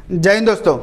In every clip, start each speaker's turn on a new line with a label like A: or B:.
A: जय हिंद दोस्तों।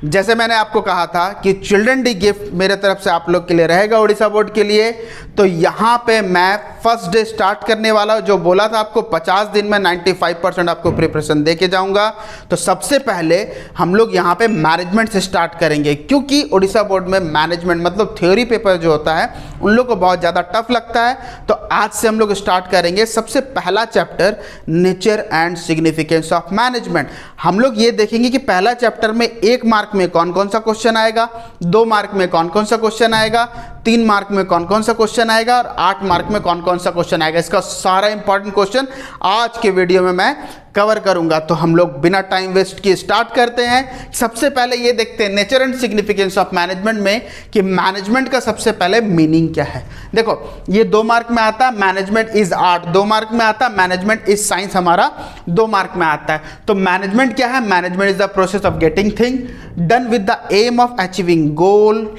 A: जैसे मैंने आपको कहा था कि चिल्ड्रन डे गिफ्ट मेरे तरफ से आप लोग के लिए रहेगा उड़ीसा बोर्ड के लिए। तो यहाँ पे मैं फर्स्ट डे स्टार्ट करने वाला, जो बोला था आपको 50 दिन में 95% आपको प्रिपरेशन दे के जाऊँगा। तो सबसे पहले हम लोग यहाँ पे मैनेजमेंट से स्टार्ट करेंगे, क्योंकि उड़ीसा बोर्ड में मैनेजमेंट मतलब थ्योरी पेपर जो होता है उन लोग को बहुत ज़्यादा टफ लगता है। तो आज से हम लोग स्टार्ट करेंगे। सबसे पहला chapter nature and significance of management. हम लोग ये देखेंगे कि पहला चैप्टर में 1 मार्क में कौन कौन सा क्वेश्चन आएगा, 2 मार्क में कौन कौन सा क्वेश्चन आएगा, 3 मार्क में कौन कौन सा क्वेश्चन आएगा और 8 मार्क में कौन कौन सा क्वेश्चन आएगा। इसका सारा इंपॉर्टेंट क्वेश्चन आज के वीडियो में मैं कवर करूंगा। तो हम लोग बिना टाइम वेस्ट किए स्टार्ट करते हैं। सबसे पहले ये देखते हैं nature and significance of management में कि मैनेजमेंट का सबसे पहले मीनिंग क्या है। देखो, ये 2 मार्क में आता है, मैनेजमेंट इज आर्ट 2 मार्क में आता है, मैनेजमेंट इज साइंस हमारा 2 मार्क में आता है। तो मैनेजमेंट क्या है? Management is the process of getting thing done with the aim of achieving goal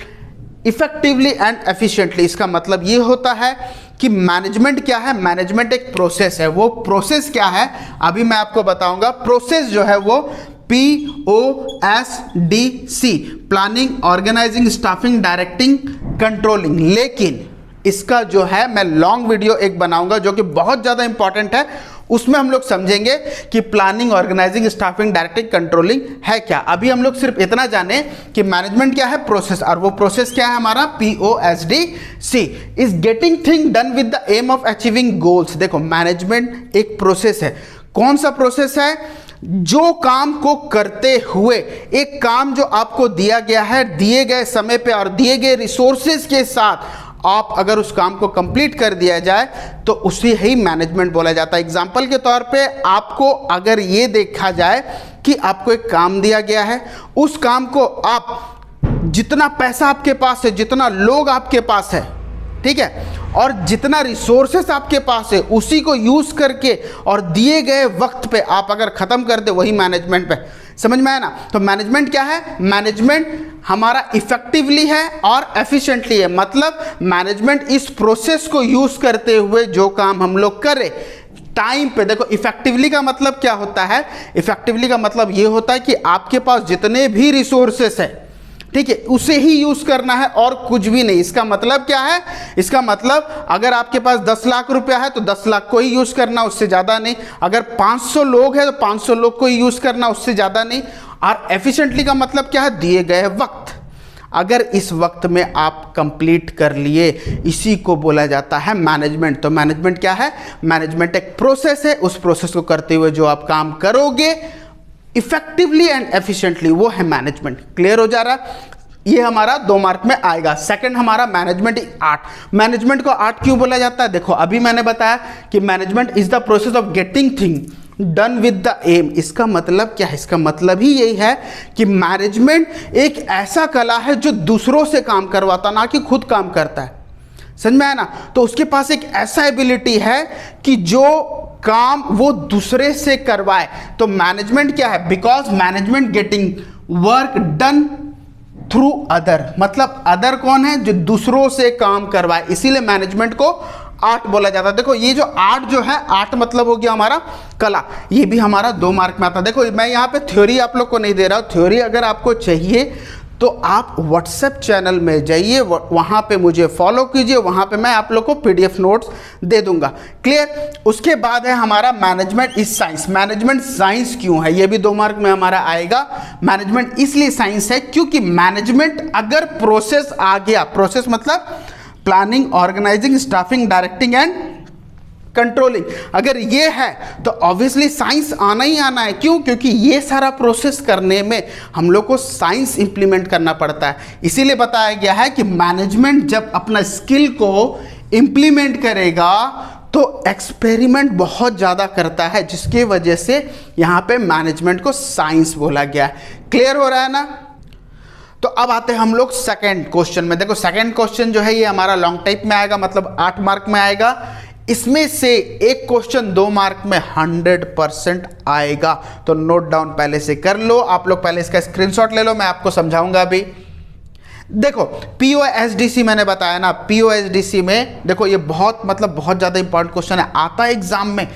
A: effectively and efficiently. इसका मतलब ये होता है कि मैनेजमेंट क्या है? मैनेजमेंट एक प्रोसेस है। वो प्रोसेस क्या है अभी मैं आपको बताऊंगा। प्रोसेस जो है वो POSDC, planning, organising, staffing, directing, controlling. लेकिन इसका जो है मैं लॉन्ग वीडियो एक बनाऊंगा जो कि बहुत ज़्यादा इंपॉर्टेंट है। उसमें हम लोग समझेंगे कि planning, organising, staffing, directing, controlling है क्या। अभी हम लोग सिर्फ इतना जाने कि मैनेजमेंट क्या है, प्रोसेस, और वो प्रोसेस क्या है हमारा POSDC, is getting thing done with the aim of achieving goals. देखो, मैनेजमेंट एक प्रोसेस है। कौन सा प्रोसेस है? जो काम को करते हुए, एक काम जो आपको दिया गया है दिए गए समय पे और दिए गए रिसोर्सेज के साथ आप अगर उस काम को कंप्लीट कर दिया जाए तो उसे ही मैनेजमेंट बोला जाता है। एग्जाम्पल के तौर पे आपको अगर ये देखा जाए कि आपको एक काम दिया गया है, उस काम को आप जितना पैसा आपके पास है, जितना लोग आपके पास है, ठीक है, और जितना रिसोर्सेस आपके पास है उसी को यूज करके और दिए गए वक्त पे आप अगर खत्म कर दे, वही मैनेजमेंट पे। समझ में आया ना? तो मैनेजमेंट क्या है? मैनेजमेंट हमारा इफेक्टिवली है और एफिशिएंटली है। मतलब मैनेजमेंट इस प्रोसेस को यूज करते हुए जो काम हम लोग करें टाइम पे। देखो, इफेक्टिवली का मतलब क्या होता है? इफेक्टिवली का मतलब ये होता है कि आपके पास जितने भी रिसोर्सेस है, ठीक है, उसे ही यूज करना है और कुछ भी नहीं। इसका मतलब क्या है? इसका मतलब अगर आपके पास 10 लाख रुपया है तो 10 लाख को ही यूज करना, उससे ज्यादा नहीं। अगर 500 लोग हैं तो 500 लोग को ही यूज करना, उससे ज्यादा नहीं। और एफिशिएंटली का मतलब क्या है? दिए गए वक्त, अगर इस वक्त में आप कंप्लीट कर लिए, इसी को बोला जाता है मैनेजमेंट। तो मैनेजमेंट क्या है? मैनेजमेंट एक प्रोसेस है। उस प्रोसेस को करते हुए जो आप काम करोगे इफेक्टिवली एंड एफिशिएंटली, वो है मैनेजमेंट। क्लियर हो जा रहा? ये हमारा 2 मार्क में आएगा। सेकंड हमारा मैनेजमेंट आर्ट। मैनेजमेंट को आर्ट क्यों बोला जाता है? देखो, अभी मैंने बताया कि management is the process of getting thing done with the aim. इसका मतलब क्या है? इसका मतलब ही यही है कि मैनेजमेंट एक ऐसा कला है जो दूसरों से काम करवाता, ना कि खुद काम करता है। समझ में आया ना? तो उसके पास एक ऐसा एबिलिटी है कि जो काम वो दूसरे से करवाए। तो मैनेजमेंट क्या है? Because management getting work done through other. मतलब अदर कौन है? जो दूसरों से काम करवाए, इसीलिए मैनेजमेंट को आर्ट बोला जाता है। देखो, ये जो आर्ट जो है, आर्ट मतलब हो गया हमारा कला। ये भी हमारा 2 मार्क में आता है। देखो, मैं यहाँ पे थ्योरी आप लोग को नहीं दे रहा हूँ। थ्योरी अगर आपको चाहिए तो आप व्हाट्सएप चैनल में जाइए, वहाँ पे मुझे फॉलो कीजिए, वहाँ पे मैं आप लोग को PDF नोट्स दे दूंगा। क्लियर? उसके बाद है हमारा management is science. Management science क्यों है? ये भी 2 मार्क में हमारा आएगा। मैनेजमेंट इसलिए साइंस है क्योंकि मैनेजमेंट अगर प्रोसेस आ गया, प्रोसेस मतलब planning, organising, staffing, directing and controlling, अगर ये है तो ऑब्वियसली साइंस आना ही आना है। क्यों? क्योंकि ये सारा प्रोसेस करने में हम लोग को साइंस इंप्लीमेंट करना पड़ता है। इसीलिए बताया गया है कि मैनेजमेंट जब अपना स्किल को इंप्लीमेंट करेगा तो एक्सपेरिमेंट बहुत ज़्यादा करता है, जिसके वजह से यहाँ पे मैनेजमेंट को साइंस बोला गया है। क्लियर हो रहा है ना? तो अब आते हैं हम लोग सेकेंड क्वेश्चन में। देखो, सेकेंड क्वेश्चन जो है ये हमारा लॉन्ग टाइप में आएगा, मतलब 8 मार्क में आएगा। इसमें से एक क्वेश्चन 2 मार्क में 100% आएगा। तो नोट डाउन पहले से कर लो आप लोग, पहले इसका स्क्रीनशॉट ले लो, मैं आपको समझाऊंगा अभी। देखो, POSDC मैंने बताया ना, POSDC में देखो ये बहुत ज़्यादा इंपॉर्टेंट क्वेश्चन है, आता है एग्जाम में।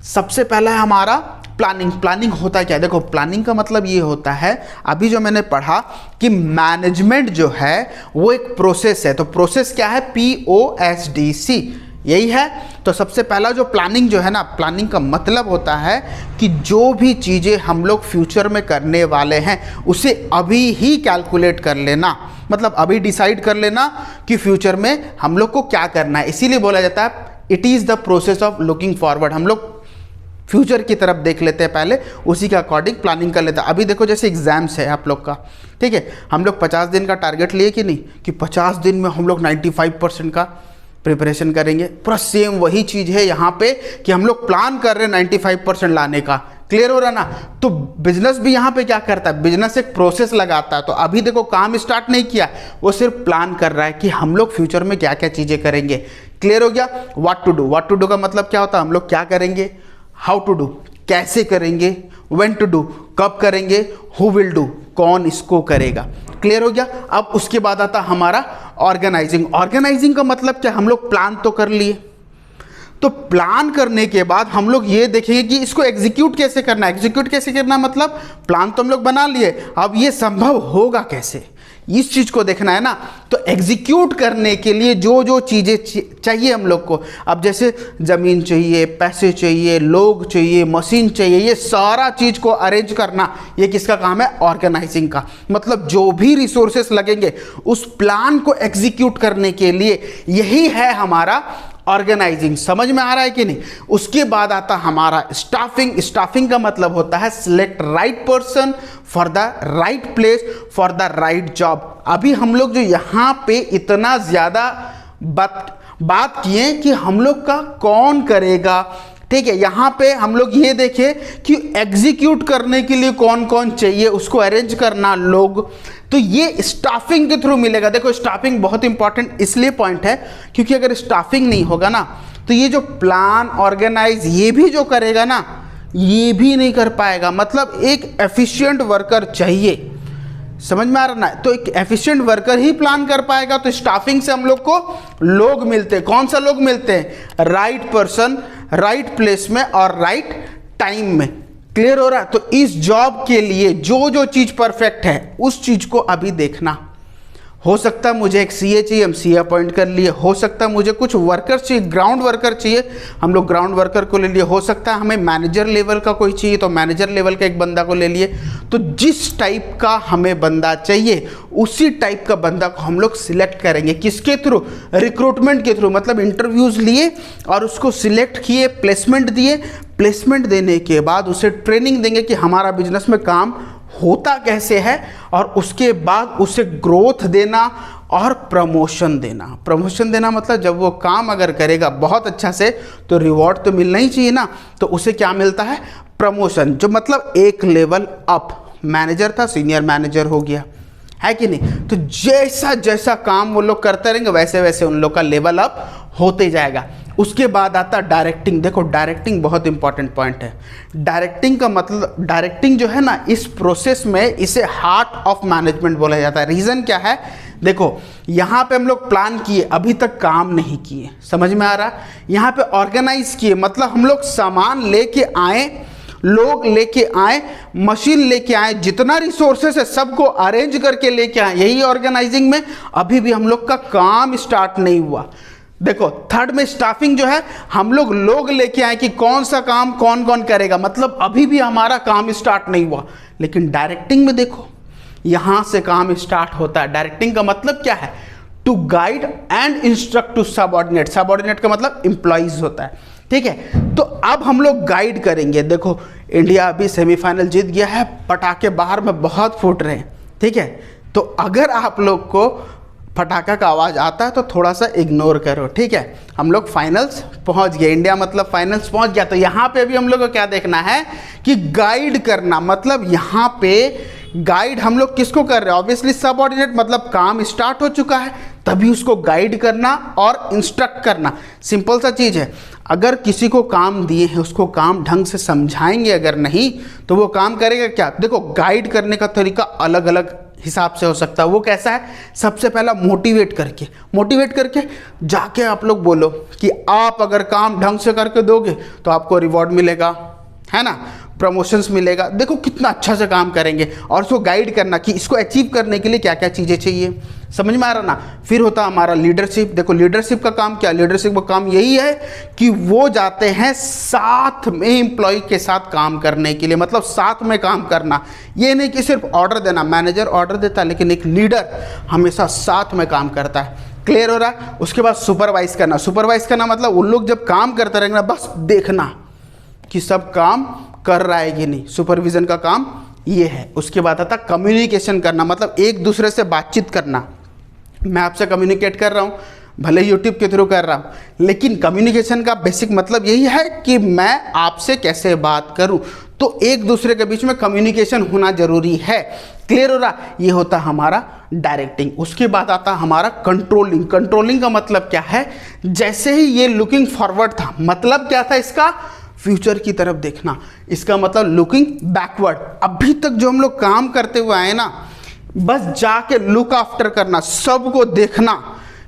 A: सबसे पहला है हमारा प्लानिंग होता है क्या? देखो प्लानिंग का मतलब ये होता है, अभी जो मैंने पढ़ा कि मैनेजमेंट जो है वो एक प्रोसेस है। तो प्रोसेस क्या है? POSDC, यही है। तो सबसे पहला जो प्लानिंग जो है ना, प्लानिंग का मतलब होता है कि जो भी चीज़ें हम लोग फ्यूचर में करने वाले हैं उसे अभी ही कैलकुलेट कर लेना, मतलब अभी डिसाइड कर लेना कि फ्यूचर में हम लोग को क्या करना है। इसीलिए बोला जाता है it is the process of looking forward. हम लोग फ्यूचर की तरफ देख लेते हैं पहले, उसी के अकॉर्डिंग प्लानिंग कर लेते हैं। अभी देखो जैसे एग्जाम्स है आप लोग का, ठीक है, हम लोग 50 दिन का टारगेट लिए कि नहीं, कि 50 दिन में हम लोग 95% का प्रिपरेशन करेंगे। पूरा सेम वही चीज़ है यहाँ पे कि हम लोग प्लान कर रहे हैं 95% लाने का। क्लियर हो रहा ना? तो बिजनेस भी यहाँ पे क्या करता है, बिजनेस एक प्रोसेस लगाता है। तो अभी देखो काम स्टार्ट नहीं किया, वो सिर्फ प्लान कर रहा है कि हम लोग फ्यूचर में क्या क्या चीज़ें करेंगे। क्लियर हो गया? व्हाट टू डू का मतलब क्या होता है, हम लोग क्या करेंगे। हाउ टू डू, कैसे करेंगे। व्हेन टू डू, कब करेंगे। हु विल डू, कौन इसको करेगा। क्लियर हो गया? अब उसके बाद आता हमारा ऑर्गेनाइजिंग। ऑर्गेनाइजिंग का मतलब क्या, हम लोग प्लान तो कर लिए, तो प्लान करने के बाद हम लोग ये देखेंगे कि इसको एग्जीक्यूट कैसे करना है। एग्जीक्यूट कैसे करना मतलब प्लान तो हम लोग बना लिए, अब ये संभव होगा कैसे, इस चीज को देखना है ना। तो एग्जीक्यूट करने के लिए जो जो चीजें चाहिए हम लोग को, अब जैसे जमीन चाहिए, पैसे चाहिए, लोग चाहिए, मशीन चाहिए, ये सारा चीज को अरेंज करना, ये किसका काम है, ऑर्गेनाइजिंग का। मतलब जो भी रिसोर्सेस लगेंगे उस प्लान को एग्जीक्यूट करने के लिए, यही है हमारा ऑर्गेनाइजिंग। समझ में आ रहा है कि नहीं? उसके बाद आता हमारा स्टाफिंग। स्टाफिंग का मतलब होता है select right person for the right place for the right job. अभी हम लोग जो यहाँ पे इतना ज्यादा बात किए कि हम लोग का कौन करेगा, ठीक है, यहाँ पे हम लोग ये देखें कि एग्जीक्यूट करने के लिए कौन कौन चाहिए, उसको अरेंज करना लोग, तो ये स्टाफिंग के थ्रू मिलेगा। देखो स्टाफिंग बहुत इंपॉर्टेंट इसलिए पॉइंट है क्योंकि अगर स्टाफिंग नहीं होगा ना तो ये जो प्लान ऑर्गेनाइज ये भी जो करेगा ना, ये भी नहीं कर पाएगा। मतलब एक एफिशिएंट वर्कर चाहिए। समझ में आ रहा ना? तो एक एफिशिएंट वर्कर ही प्लान कर पाएगा। तो स्टाफिंग से हम लोग को लोग मिलते हैं। कौन सा लोग मिलते हैं, राइट पर्सन, राइट प्लेस में और राइट टाइम में। क्लियर हो रहा है? तो इस जॉब के लिए जो जो चीज परफेक्ट है उस चीज को अभी देखना। हो सकता है मुझे एक सीए चाहिए, हम सीए अपॉइंट कर लिए। हो सकता है मुझे कुछ वर्कर चाहिए, ग्राउंड वर्कर चाहिए, हम लोग ग्राउंड वर्कर को ले लिए। हो सकता है हमें मैनेजर लेवल का कोई चाहिए तो मैनेजर लेवल का एक बंदा को ले लिए। तो जिस टाइप का हमें बंदा चाहिए उसी टाइप का बंदा को हम लोग सिलेक्ट करेंगे। किसके थ्रू, रिक्रूटमेंट के थ्रू। मतलब इंटरव्यूज लिए और उसको सिलेक्ट किए, प्लेसमेंट दिए। प्लेसमेंट देने के बाद उसे ट्रेनिंग देंगे कि हमारा बिजनेस में काम होता कैसे है, और उसके बाद उसे ग्रोथ देना और प्रमोशन देना। प्रमोशन देना मतलब जब वो काम अगर करेगा बहुत अच्छा से तो रिवॉर्ड तो मिलना ही चाहिए ना। तो उसे क्या मिलता है, प्रमोशन, जो मतलब एक लेवल अप। मैनेजर था, सीनियर मैनेजर हो गया, है कि नहीं? तो जैसा जैसा काम वो लोग करते रहेंगे वैसे वैसे उन लोग का लेवल अप होते जाएगा। उसके बाद आता डायरेक्टिंग। देखो डायरेक्टिंग बहुत इंपॉर्टेंट पॉइंट है। डायरेक्टिंग का मतलब, डायरेक्टिंग जो है ना, इस प्रोसेस में इसे हार्ट ऑफ मैनेजमेंट बोला जाता है। रीजन क्या है, देखो यहाँ पे हम लोग प्लान किए, अभी तक काम नहीं किए। समझ में आ रहा? यहाँ पे ऑर्गेनाइज किए, मतलब हम लोग सामान लेके आए, लोग लेके आए, मशीन लेके आए, जितना रिसोर्सेस है सबको अरेंज करके लेके आए, यही ऑर्गेनाइजिंग में। अभी भी हम लोग का काम स्टार्ट नहीं हुआ। देखो थर्ड में स्टाफिंग जो है, हम लोग लेके आए कि कौन सा काम कौन कौन करेगा, मतलब अभी भी हमारा काम स्टार्ट नहीं हुआ। लेकिन डायरेक्टिंग में देखो यहां से काम स्टार्ट होता है। डायरेक्टिंग का मतलब क्या है, to guide and instruct to subordinate. Subordinate का मतलब एम्प्लॉइज होता है, ठीक है। तो अब हम लोग गाइड करेंगे। देखो इंडिया अभी सेमीफाइनल जीत गया है, पटाखे बाहर में बहुत फूट रहे हैं, ठीक है। तो अगर आप लोग को पटाखा का आवाज़ आता है तो थोड़ा सा इग्नोर करो, ठीक है। हम लोग फाइनल्स पहुंच गए, इंडिया मतलब फाइनल्स पहुंच गया। तो यहाँ पे भी हम लोग को क्या देखना है कि गाइड करना, मतलब यहाँ पे गाइड हम लोग किसको कर रहे हैं, ऑब्वियसली सबऑर्डिनेट, मतलब काम स्टार्ट हो चुका है तभी उसको गाइड करना और इंस्ट्रक्ट करना। सिंपल सा चीज़ है। अगर किसी को काम दिए हैं उसको काम ढंग से समझाएंगे अगर नहीं तो वो काम करेगा क्या। देखो गाइड करने का तरीका अलग अलग हिसाब से हो सकता है। वो कैसा है, सबसे पहला मोटिवेट करके जाके आप लोग बोलो कि आप अगर काम ढंग से करके दोगे तो आपको रिवॉर्ड मिलेगा, है ना। प्रमोशंस मिलेगा। देखो कितना अच्छा से काम करेंगे और उसको गाइड करना कि इसको अचीव करने के लिए क्या क्या चीज़ें चाहिए, समझ में आ रहा ना। फिर होता हमारा लीडरशिप। देखो लीडरशिप का काम क्या, लीडरशिप का काम यही है कि वो जाते हैं साथ में एम्प्लॉय के साथ काम करने के लिए, मतलब साथ में काम करना। ये नहीं कि सिर्फ ऑर्डर देना, मैनेजर ऑर्डर देता है लेकिन एक लीडर हमेशा साथ में काम करता है। क्लियर हो रहा है। उसके बाद सुपरवाइज करना। सुपरवाइज करना मतलब उन लोग जब काम करते रहेंगे ना, बस देखना कि सब काम कर रहा है कि नहीं, सुपरविजन का काम ये है। उसके बाद आता कम्युनिकेशन करना, मतलब एक दूसरे से बातचीत करना। मैं आपसे कम्युनिकेट कर रहा हूँ, भले यूट्यूब के थ्रू कर रहा हूँ, लेकिन कम्युनिकेशन का बेसिक मतलब यही है कि मैं आपसे कैसे बात करूँ। तो एक दूसरे के बीच में कम्युनिकेशन होना जरूरी है। क्लियर हो रहा। ये होता हमारा डायरेक्टिंग। उसके बाद आता हमारा कंट्रोलिंग। कंट्रोलिंग का मतलब क्या है, जैसे ही ये लुकिंग फॉरवर्ड था, मतलब क्या था इसका, फ्यूचर की तरफ देखना। इसका मतलब लुकिंग बैकवर्ड। अभी तक जो हम लोग काम करते हुए आए ना, बस जाके लुक आफ्टर करना, सबको देखना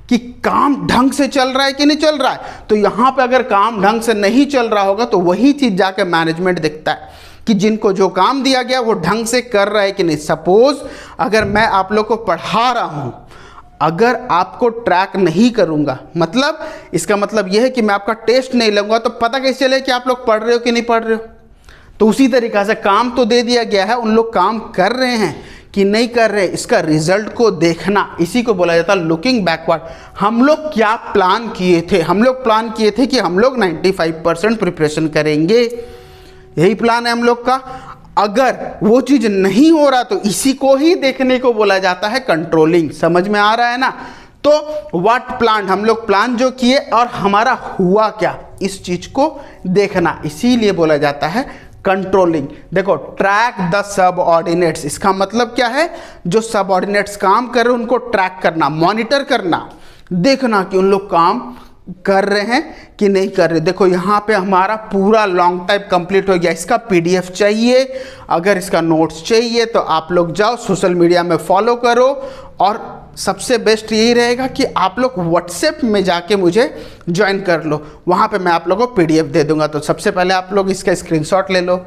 A: कि काम ढंग से चल रहा है कि नहीं चल रहा है। तो यहाँ पे अगर काम ढंग से नहीं चल रहा होगा तो वही चीज़ जाके मैनेजमेंट देखता है कि जिनको जो काम दिया गया वो ढंग से कर रहा है कि नहीं। सपोज अगर मैं आप लोग को पढ़ा रहा हूँ, अगर आपको ट्रैक नहीं करूँगा, मतलब इसका मतलब यह है कि मैं आपका टेस्ट नहीं लूँगा, तो पता कैसे चले कि आप लोग पढ़ रहे हो कि नहीं पढ़ रहे हो। तो उसी तरीक़ा से काम तो दे दिया गया है, उन लोग काम कर रहे हैं कि नहीं कर रहे, इसका रिजल्ट को देखना, इसी को बोला जाता है लुकिंग बैकवर्ड। हम लोग क्या प्लान किए थे, हम लोग प्लान किए थे कि हम लोग 95% प्रिपरेशन करेंगे, यही प्लान है हम लोग का। अगर वो चीज़ नहीं हो रहा तो इसी को ही देखने को बोला जाता है कंट्रोलिंग। समझ में आ रहा है ना। तो व्हाट प्लान, हम लोग प्लान जो किए और हमारा हुआ क्या, इस चीज़ को देखना, इसीलिए बोला जाता है कंट्रोलिंग। देखो ट्रैक द सबऑर्डिनेट्स, इसका मतलब क्या है, जो सबऑर्डिनेट्स काम कर रहे हैं उनको ट्रैक करना, मॉनिटर करना, देखना कि उन लोग काम कर रहे हैं कि नहीं कर रहे। देखो यहाँ पे हमारा पूरा लॉन्ग टाइप कंप्लीट हो गया। इसका पीडीएफ चाहिए, अगर इसका नोट्स चाहिए तो आप लोग जाओ सोशल मीडिया में फॉलो करो, और सबसे बेस्ट यही रहेगा कि आप लोग व्हाट्सएप में जाके मुझे ज्वाइन कर लो, वहाँ पे मैं आप लोगों को पीडीएफ दे दूंगा। तो सबसे पहले आप लोग इसका स्क्रीनशॉट ले लो।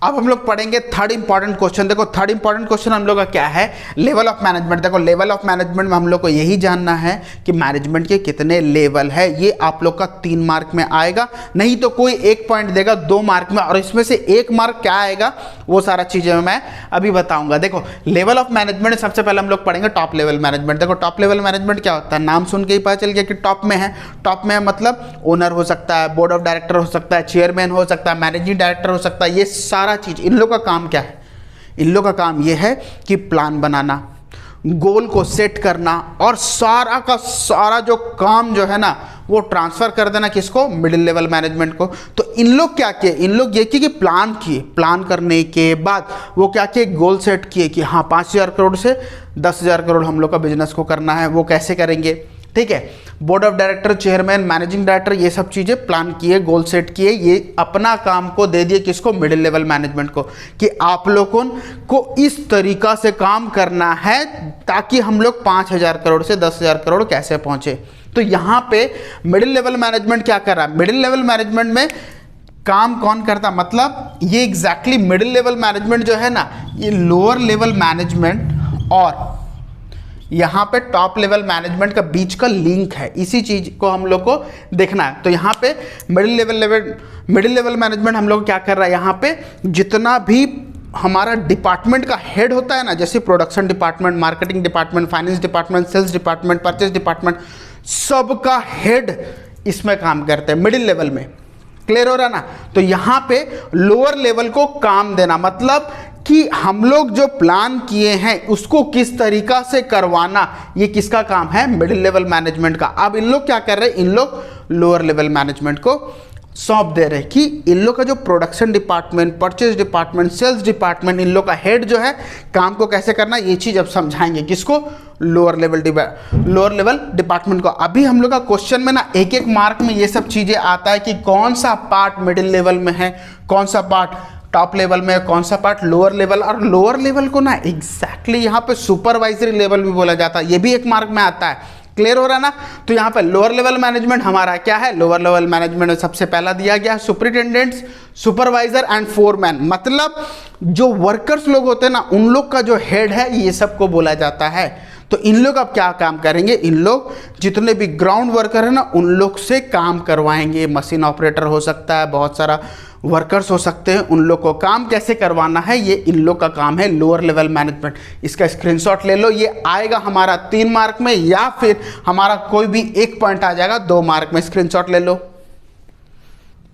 A: अब हम लोग पढ़ेंगे थर्ड इंपॉर्टेंट क्वेश्चन। देखो थर्ड इंपॉर्टेंट क्वेश्चन हम लोग का क्या है, लेवल ऑफ मैनेजमेंट। देखो लेवल ऑफ मैनेजमेंट में हम लोग को यही जानना है कि मैनेजमेंट के कितने लेवल है। ये आप लोग का 3 मार्क में आएगा, नहीं तो कोई 1 पॉइंट देगा 2 मार्क में, और इसमें से 1 मार्क क्या आएगा वो सारा चीज़ें मैं अभी बताऊंगा। देखो लेवल ऑफ मैनेजमेंट सबसे पहले हम लोग पढ़ेंगे टॉप लेवल मैनेजमेंट। देखो टॉप लेवल मैनेजमेंट क्या होता है, नाम सुन के ही पता चल गया कि टॉप में है। टॉप में है मतलब ओनर हो सकता है, बोर्ड ऑफ डायरेक्टर हो सकता है, चेयरमैन हो सकता है, मैनेजिंग डायरेक्टर हो सकता है। ये सारा चीज़ इन लोग का काम क्या है, इन लोग का काम ये है कि प्लान बनाना, गोल को सेट करना, और सारा का सारा जो काम जो है ना वो ट्रांसफर कर देना किसको, मिडिल लेवल मैनेजमेंट को। तो इन लोग क्या किए, इन लोग ये किए कि प्लान किए, प्लान करने के बाद वो क्या किए, गोल सेट किए कि हाँ 5,000 करोड़ से 10,000 करोड़ हम लोग का बिजनेस को करना है, वो कैसे करेंगे। ठीक है, board of director, chairman, managing director, ये सब चीज़ें प्लान किए, गोल सेट किए, ये अपना काम को दे दिए किसको, मिडिल लेवल मैनेजमेंट को, कि आप लोगों को इस तरीका से काम करना है ताकि हम लोग 5,000 करोड़ से 10,000 करोड़ कैसे पहुंचे। तो यहाँ पे मिडिल लेवल मैनेजमेंट क्या कर रहा है, मिडिल लेवल मैनेजमेंट में काम कौन करता, मतलब ये एग्जैक्टली मिडिल लेवल मैनेजमेंट जो है ना, ये लोअर लेवल मैनेजमेंट और यहाँ पे टॉप लेवल मैनेजमेंट का बीच का लिंक है, इसी चीज़ को हम लोग को देखना है। तो यहाँ पे मिडिल लेवल मैनेजमेंट हम लोग क्या कर रहा है, यहाँ पे जितना भी हमारा डिपार्टमेंट का हेड होता है ना, जैसे production department, marketing department, finance department, sales department, purchase department, सबका हेड इसमें काम करते हैं मिडिल लेवल में। क्लियर हो रहा ना। तो यहाँ पे लोअर लेवल को काम देना, मतलब कि हम लोग जो प्लान किए हैं उसको किस तरीका से करवाना, ये किसका काम है, मिडिल लेवल मैनेजमेंट का। अब इन लोग क्या कर रहे हैं, इन लोग लोअर लेवल मैनेजमेंट को सौंप दे रहे हैं कि इन लोग का जो production department, purchase department, sales department, इन लोग का हेड जो है काम को कैसे करना, ये चीज़ अब समझाएंगे किसको, लोअर लेवल डिपार्टमेंट को। अभी हम लोग का क्वेश्चन में ना 1-1 मार्क में ये सब चीज़ें आता है कि कौन सा पार्ट मिडिल लेवल में है, कौन सा पार्ट टॉप लेवल में, कौन सा पार्ट लोअर लेवल। और लोअर लेवल को ना एग्जैक्टली यहाँ पे सुपरवाइजरी लेवल भी बोला जाता है, ये भी 1 मार्क में आता है। क्लियर हो रहा है ना। तो यहाँ पे लोअर लेवल मैनेजमेंट हमारा क्या है, लोअर लेवल मैनेजमेंट में सबसे पहला दिया गया सुपरिटेंडेंट्स, सुपरवाइजर एंड फोरमैन, मतलब जो वर्कर्स लोग होते हैं ना उन लोग का जो हेड है ये सबको बोला जाता है। तो इन लोग अब क्या काम करेंगे, इन लोग जितने भी ग्राउंड वर्कर है ना उन लोग से काम करवाएंगे। मशीन ऑपरेटर हो सकता है, बहुत सारा वर्कर्स हो सकते हैं, उन लोग को काम कैसे करवाना है ये इन लोग का काम है, लोअर लेवल मैनेजमेंट। इसका स्क्रीनशॉट ले लो, ये आएगा हमारा 3 मार्क में या फिर हमारा कोई भी 1 पॉइंट आ जाएगा 2 मार्क में, स्क्रीनशॉट ले लो।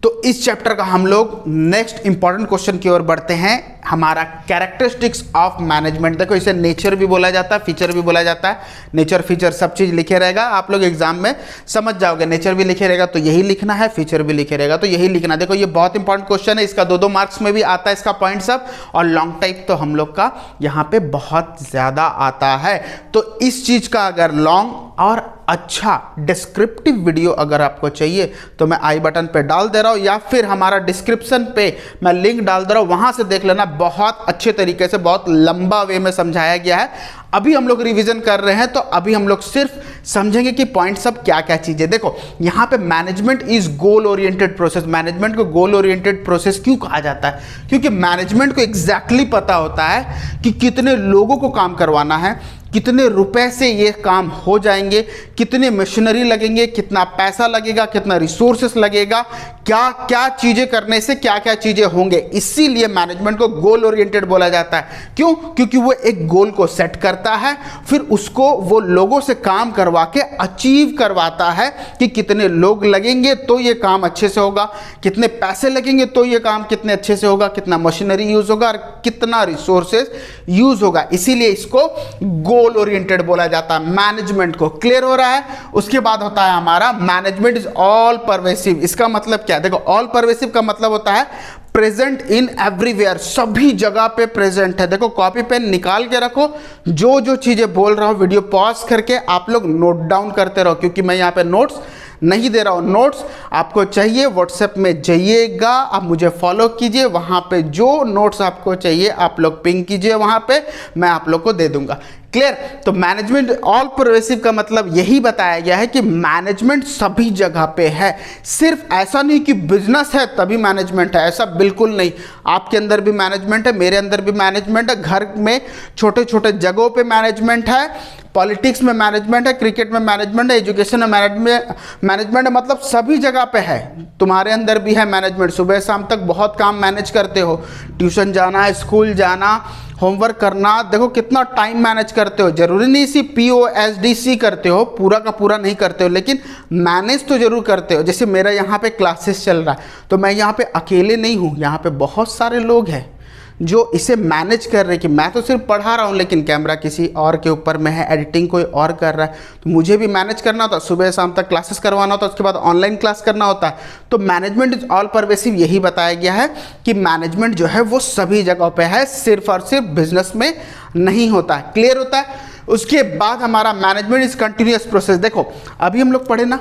A: तो इस चैप्टर का हम लोग नेक्स्ट इंपॉर्टेंट क्वेश्चन की ओर बढ़ते हैं, हमारा कैरेक्टरिस्टिक्स ऑफ मैनेजमेंट। देखो इसे नेचर भी बोला जाता है, फीचर भी बोला जाता है। नेचर फीचर सब चीज लिखे रहेगा, आप लोग एग्जाम में समझ जाओगे। नेचर भी लिखे रहेगा तो यही लिखना है, फीचर भी लिखे रहेगा तो यही लिखना। देखो ये बहुत इंपॉर्टेंट क्वेश्चन है, इसका 2-2 मार्क्स में भी आता है इसका पॉइंट सब, और लॉन्ग टाइप तो हम लोग का यहाँ पे बहुत ज्यादा आता है। तो इस चीज का अगर लॉन्ग और अच्छा डिस्क्रिप्टिव वीडियो अगर आपको चाहिए तो मैं आई बटन पे डाल दे रहा हूं, या फिर हमारा डिस्क्रिप्शन पे मैं लिंक डाल दे रहा हूं, वहां से देख लेना। बहुत अच्छे तरीके से, बहुत लंबा वे में समझाया गया है। अभी हम लोग रिवीजन कर रहे हैं तो अभी हम लोग सिर्फ समझेंगे कि पॉइंट सब क्या क्या चीजें। देखो यहां पे management is goal oriented process. Management को गोल ओरिएंटेड प्रोसेस क्यों कहा जाता है, क्योंकि मैनेजमेंट को एग्जैक्टली पता होता है कि कितने लोगों को काम करवाना है, कितने रुपए से ये काम हो जाएंगे, कितने मशीनरी लगेंगे, कितना पैसा लगेगा, कितना रिसोर्सेस लगेगा, क्या क्या चीजें करने से क्या क्या चीजें होंगे। इसीलिए मैनेजमेंट को गोल ओरिएंटेड बोला जाता है। क्यों, क्योंकि वो एक गोल को सेट करता है, फिर उसको वो लोगों से काम करवा के अचीव करवाता है कि कितने लोग लगेंगे तो ये काम अच्छे से होगा, कितने पैसे लगेंगे तो ये काम कितने अच्छे से होगा, कितना मशीनरी यूज होगा और कितना रिसोर्सेस यूज होगा। इसीलिए इसको गोल ओरिएंटेड बोला जाता है मैनेजमेंट को। क्लियर हो रहा है। उसके बाद होता है हमारा मैनेजमेंट इज ऑल परवेसिव। इसका मतलब क्या है, देखो ऑल परवेसिव का मतलब होता है प्रेजेंट इन एवरीवेयर, सभी जगह पे प्रेजेंट है। देखो कॉपी पेन निकाल के रखो, जो जो चीजें बोल रहा हूं वीडियो पॉज करके आप लोग नोट डाउन करते रहो, क्योंकि मैं यहाँ पे नोट्स नहीं दे रहा हूं। नोट्स आपको चाहिए व्हाट्सएप में जाइएगा, आप मुझे फॉलो कीजिए, वहां पे जो नोट्स आपको चाहिए आप लोग पिंग कीजिए, वहां पे मैं आप लोग को दे दूंगा। क्लियर। तो मैनेजमेंट ऑल परवेसिव का मतलब यही बताया गया है कि मैनेजमेंट सभी जगह पे है। सिर्फ ऐसा नहीं कि बिजनेस है तभी मैनेजमेंट है, ऐसा बिल्कुल नहीं। आपके अंदर भी मैनेजमेंट है, मेरे अंदर भी मैनेजमेंट है, घर में छोटे छोटे जगहों पे मैनेजमेंट है, पॉलिटिक्स में मैनेजमेंट है, क्रिकेट में मैनेजमेंट है, एजुकेशन में मैनेजमेंट है, मतलब सभी जगह पे है। तुम्हारे अंदर भी है मैनेजमेंट। सुबह शाम तक बहुत काम मैनेज करते हो, ट्यूशन जाना है, स्कूल जाना, होमवर्क करना, देखो कितना टाइम मैनेज करते हो। जरूरी नहीं सिर्फ POSDC करते हो, पूरा का पूरा नहीं करते हो, लेकिन मैनेज तो जरूर करते हो। जैसे मेरा यहाँ पे क्लासेस चल रहा है तो मैं यहाँ पे अकेले नहीं हूँ, यहाँ पे बहुत सारे लोग हैं जो इसे मैनेज कर रहे हैं। कि मैं तो सिर्फ पढ़ा रहा हूँ लेकिन कैमरा किसी और के ऊपर में है, एडिटिंग कोई और कर रहा है, तो मुझे भी मैनेज करना होता है। सुबह शाम तक क्लासेस करवाना होता है, उसके बाद ऑनलाइन क्लास करना होता है। तो मैनेजमेंट इज ऑल परवेसिव यही बताया गया है कि मैनेजमेंट जो है वो सभी जगहों पे है, सिर्फ और सिर्फ बिजनेस में नहीं होता है। क्लियर होता है। उसके बाद हमारा मैनेजमेंट इज कंटिन्यूअस प्रोसेस। देखो अभी हम लोग पढ़े ना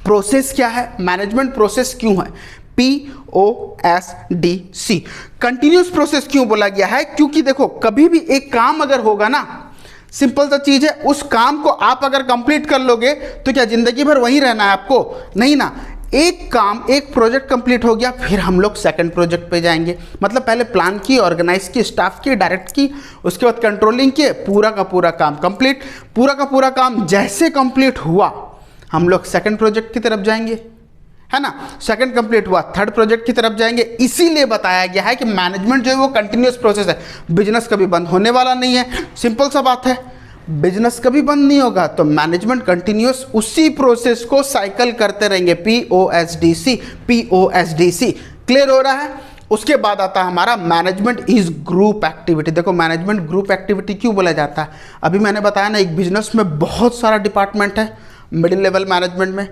A: प्रोसेस क्या है, मैनेजमेंट प्रोसेस क्यों है, POSDC कंटिन्यूअस प्रोसेस क्यों बोला गया है, क्योंकि देखो कभी भी एक काम अगर होगा ना, सिंपल सा चीज है, उस काम को आप अगर कंप्लीट कर लोगे तो क्या जिंदगी भर वहीं रहना है आपको, नहीं ना। एक काम, एक प्रोजेक्ट कंप्लीट हो गया, फिर हम लोग सेकंड प्रोजेक्ट पे जाएंगे। मतलब पहले प्लान की, ऑर्गेनाइज की, स्टाफ की, डायरेक्ट की, उसके बाद कंट्रोलिंग किए, पूरा का पूरा काम कंप्लीट। पूरा का पूरा काम जैसे कंप्लीट हुआ हम लोग सेकंड प्रोजेक्ट की तरफ जाएंगे, है ना। सेकंड कंप्लीट हुआ, थर्ड प्रोजेक्ट की तरफ जाएंगे। इसीलिए बताया गया है कि मैनेजमेंट जो है वो कंटिन्यूअस प्रोसेस है, बिजनेस कभी बंद होने वाला नहीं है। सिंपल सा बात है, बिजनेस कभी बंद नहीं होगा, तो मैनेजमेंट कंटिन्यूअस उसी प्रोसेस को साइकिल करते रहेंगे। POSDC क्लियर हो रहा है। उसके बाद आता है हमारा मैनेजमेंट इज ग्रुप एक्टिविटी। देखो मैनेजमेंट ग्रुप एक्टिविटी क्यों बोला जाता है, अभी मैंने बताया ना, एक बिजनेस में बहुत सारा डिपार्टमेंट है। मिडिल लेवल मैनेजमेंट में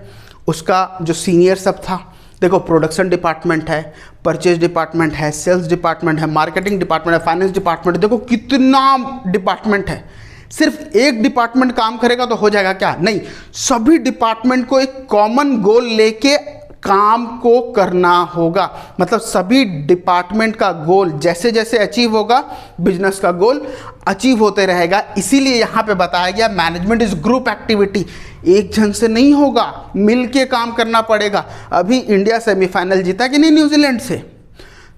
A: उसका जो सीनियर सब था, देखो प्रोडक्शन डिपार्टमेंट है, परचेज डिपार्टमेंट है, सेल्स डिपार्टमेंट है, मार्केटिंग डिपार्टमेंट है, फाइनेंस डिपार्टमेंट है। देखो कितना डिपार्टमेंट है। सिर्फ एक डिपार्टमेंट काम करेगा तो हो जाएगा क्या, नहीं। सभी डिपार्टमेंट को एक कॉमन गोल लेके काम को करना होगा। मतलब सभी डिपार्टमेंट का गोल जैसे जैसे अचीव होगा, बिजनेस का गोल अचीव होते रहेगा। इसीलिए यहाँ पे बताया गया मैनेजमेंट इज ग्रुप एक्टिविटी। एक जन से नहीं होगा, मिल के काम करना पड़ेगा। अभी इंडिया सेमीफाइनल जीता कि नहीं न्यूजीलैंड से,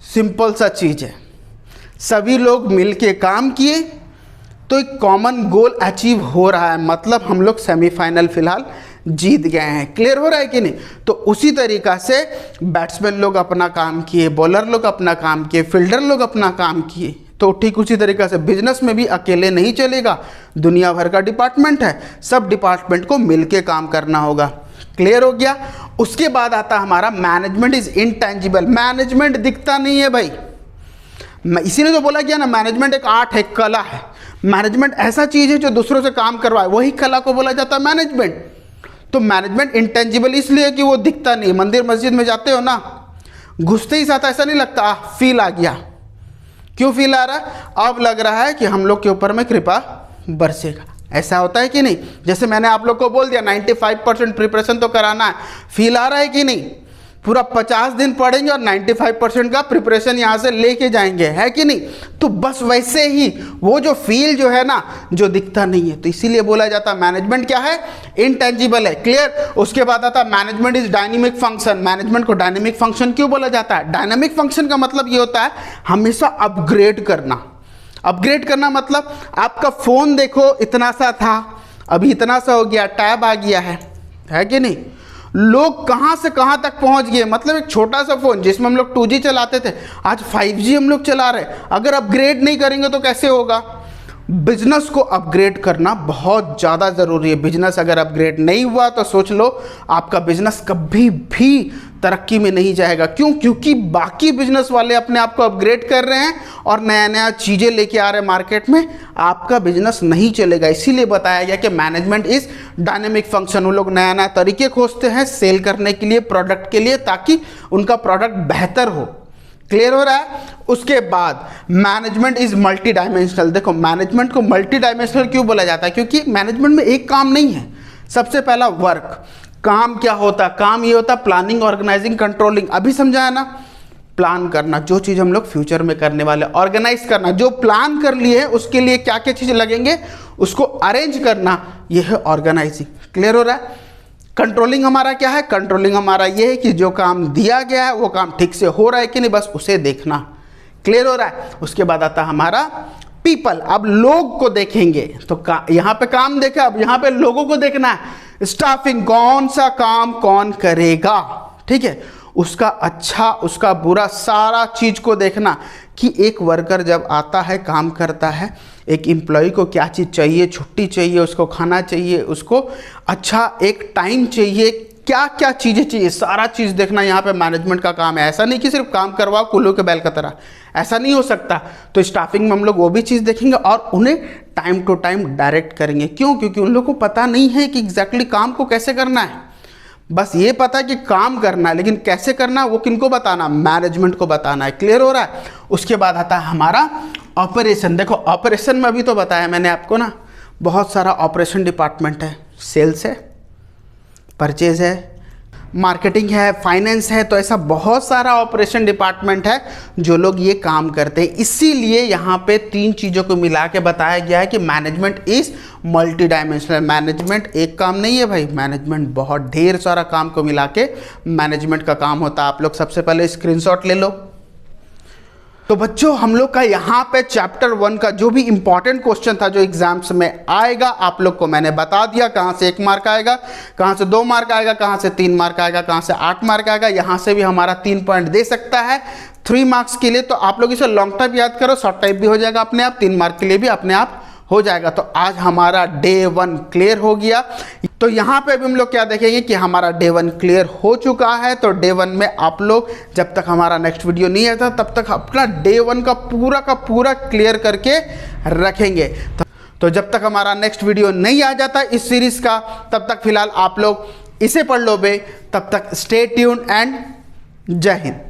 A: सिंपल सा चीज़ है, सभी लोग मिल के काम किए तो एक कॉमन गोल अचीव हो रहा है, मतलब हम लोग सेमीफाइनल फिलहाल जीत गए हैं। क्लियर हो रहा है कि नहीं? तो उसी तरीक़ा से बैट्समैन लोग अपना काम किए, बॉलर लोग अपना काम किए, फील्डर लोग अपना काम किए। तो ठीक उसी तरीक़ा से बिजनेस में भी अकेले नहीं चलेगा, दुनिया भर का डिपार्टमेंट है, सब डिपार्टमेंट को मिलके काम करना होगा। क्लियर हो गया? उसके बाद आता हमारा मैनेजमेंट इज इनटेंजिबल। मैनेजमेंट दिखता नहीं है भाई, इसीलिए तो बोला गया ना मैनेजमेंट एक आर्ट है, कला है। मैनेजमेंट ऐसा चीज़ है जो दूसरों से काम करवाए, वही कला को बोला जाता है मैनेजमेंट। तो मैनेजमेंट इंटेंजिबल इसलिए कि वो दिखता नहीं। मंदिर मस्जिद में जाते हो ना, घुसते ही साथ ऐसा नहीं लगता फील आ गया। क्यों फील आ रहा है? अब लग रहा है कि हम लोग के ऊपर में कृपा बरसेगा। ऐसा होता है कि नहीं? जैसे मैंने आप लोग को बोल दिया 95% प्रिपरेशन तो कराना है, फील आ रहा है कि नहीं? पूरा 50 दिन पढ़ेंगे और 95% का प्रिपरेशन यहाँ से लेके जाएंगे, है कि नहीं? तो बस वैसे ही वो जो फील जो है ना, जो दिखता नहीं है, तो इसीलिए बोला जाता है मैनेजमेंट क्या है? इनटेंजिबल है। क्लियर? उसके बाद आता है management is dynamic function. Management को डायनेमिक फंक्शन क्यों बोला जाता है? डायनेमिक फंक्शन का मतलब ये होता है हमेशा अपग्रेड करना। अपग्रेड करना मतलब आपका फ़ोन देखो इतना सा था, अभी इतना सा हो गया, टैब आ गया है कि नहीं? लोग कहाँ से कहाँ तक पहुँच गए। मतलब एक छोटा सा फ़ोन जिसमें हम लोग 2G चलाते थे, आज 5G हम लोग चला रहे हैं। अगर अपग्रेड नहीं करेंगे तो कैसे होगा? बिजनेस को अपग्रेड करना बहुत ज़्यादा ज़रूरी है। बिजनेस अगर अपग्रेड नहीं हुआ तो सोच लो आपका बिजनेस कभी भी तरक्की में नहीं जाएगा। क्यों? क्योंकि बाकी बिजनेस वाले अपने आप को अपग्रेड कर रहे हैं और नया नया चीज़ें लेके आ रहे हैं मार्केट में, आपका बिजनेस नहीं चलेगा। इसीलिए बताया गया कि मैनेजमेंट इज डायनेमिक फंक्शन। वो लोग नया नया तरीके खोजते हैं सेल करने के लिए, प्रोडक्ट के लिए, ताकि उनका प्रोडक्ट बेहतर हो। क्लियर हो रहा है? उसके बाद मैनेजमेंट इज मल्टी डायमेंशनल। देखो मैनेजमेंट को मल्टी डायमेंशनल क्यों बोला जाता है? क्योंकि मैनेजमेंट में एक काम नहीं है। सबसे पहला वर्क, काम क्या होता है? काम ये होता है प्लानिंग, ऑर्गेनाइजिंग, कंट्रोलिंग। अभी समझाया ना, प्लान करना, जो चीज़ हम लोग फ्यूचर में करने वाले, ऑर्गेनाइज करना, जो प्लान कर लिए है उसके लिए क्या क्या चीज़ें लगेंगे उसको अरेंज करना, यह है ऑर्गेनाइजिंग। क्लियर हो रहा है? कंट्रोलिंग हमारा क्या है? कंट्रोलिंग हमारा ये है कि जो काम दिया गया है वो काम ठीक से हो रहा है कि नहीं, बस उसे देखना। क्लियर हो रहा है? उसके बाद आता हमारा पीपल। अब लोग को देखेंगे तो यहाँ पे काम देखा, अब यहाँ पे लोगों को देखना है। स्टाफिंग, कौन सा काम कौन करेगा, ठीक है, उसका अच्छा उसका बुरा सारा चीज़ को देखना कि एक वर्कर जब आता है काम करता है, एक एम्प्लॉय को क्या चीज़ चाहिए, छुट्टी चाहिए, उसको खाना चाहिए, उसको अच्छा एक टाइम चाहिए, क्या क्या चीज़ें चाहिए, सारा चीज़ देखना यहाँ पे मैनेजमेंट का काम है। ऐसा नहीं कि सिर्फ काम करवाओ कुल्लू के बैल की तरह, ऐसा नहीं हो सकता। तो स्टाफिंग में हम लोग वो भी चीज़ देखेंगे और उन्हें टाइम टू टाइम डायरेक्ट करेंगे। क्यों? क्योंकि उन लोगों को पता नहीं है कि एग्जैक्टली काम को कैसे करना है। बस ये पता है कि काम करना है, लेकिन कैसे करना है वो किनको बताना? मैनेजमेंट को बताना है। क्लियर हो रहा है? उसके बाद आता है हमारा ऑपरेशन। देखो ऑपरेशन में अभी तो बताया मैंने आपको ना, बहुत सारा ऑपरेशन डिपार्टमेंट है। सेल्स है, परचेज है, मार्केटिंग है, फाइनेंस है, तो ऐसा बहुत सारा ऑपरेशन डिपार्टमेंट है जो लोग ये काम करते हैं। इसीलिए यहाँ पे 3 चीज़ों को मिला के बताया गया है कि management is multi dimensional. Management एक काम नहीं है भाई, मैनेजमेंट बहुत ढेर सारा काम को मिला के मैनेजमेंट का काम होता है। आप लोग सबसे पहले स्क्रीनशॉट ले लो। तो बच्चों हम लोग का यहाँ पे चैप्टर 1 का जो भी इंपॉर्टेंट क्वेश्चन था जो एग्जाम्स में आएगा, आप लोग को मैंने बता दिया। कहाँ से 1 मार्क आएगा, कहाँ से 2 मार्क आएगा, कहाँ से 3 मार्क आएगा, कहाँ से 8 मार्क आएगा। यहाँ से भी हमारा 3 पॉइंट दे सकता है 3 मार्क्स के लिए। तो आप लोग इसे लॉन्ग टाइप याद करो, शॉर्ट टाइप भी हो जाएगा अपने आप, 3 मार्क के लिए भी अपने आप हो जाएगा। तो आज हमारा डे 1 क्लियर हो गया। तो यहाँ पे भी हम लोग क्या देखेंगे कि हमारा डे 1 क्लियर हो चुका है। तो डे 1 में आप लोग जब तक हमारा नेक्स्ट वीडियो नहीं आता तब तक अपना डे 1 का पूरा क्लियर करके रखेंगे। तो जब तक हमारा नेक्स्ट वीडियो नहीं आ जाता इस सीरीज़ का, तब तक फिलहाल आप लोग इसे पढ़ लो बे। तब तक स्टे ट्यून्ड एंड जय हिंद।